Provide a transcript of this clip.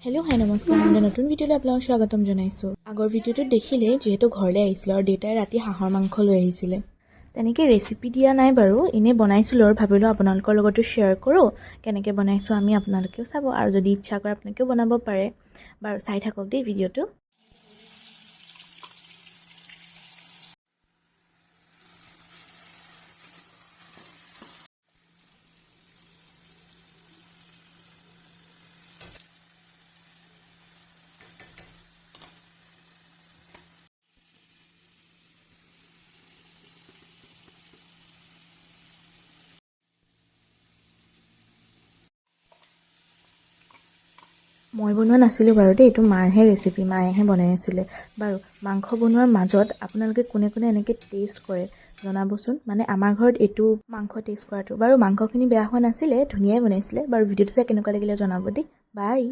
Hello' হাই নমস্কাৰ, মই নতুন ভিডিঅ'লৈ আপোনাক স্বাগতম জনাইছোঁ। আগৰ ভিডিঅ'টোত দেখিলে যিহেতু ঘৰলৈ আহিছিলোঁ আৰু দেউতাই ৰাতি হাঁহৰ মাংস লৈ আহিছিলে। তেনেকৈ ৰেচিপি দিয়া নাই বাৰু, এনেই বনাইছিলোঁ আৰু ভাবিলোঁ আপোনালোকৰ লগতো শ্বেয়াৰ কৰোঁ। কেনেকৈ বনাইছোঁ আমি আপোনালোকেও চাব আৰু যদি ইচ্ছা কৰে আপোনালোকেও বনাব পাৰে। বাৰু চাই থাকক দেই ভিডিঅ'টো। মই বনোৱা নাছিলোঁ বাৰু দেই, এইটো মাৰহে ৰেচিপি, মায়েহে বনাই আছিলে। বাৰু মাংস বনোৱাৰ মাজত আপোনালোকে কোনে কোনে এনেকৈ টেষ্ট কৰে জনাবচোন। মানে আমাৰ ঘৰত এইটো মাংস টেষ্ট কৰাটো। বাৰু মাংসখিনি বেয়া হোৱা নাছিলে, ধুনীয়াই বনাইছিলে। বাৰু ভিডিঅ'টো চাই কেনেকুৱা লাগিলে জনাব দেই। বাই।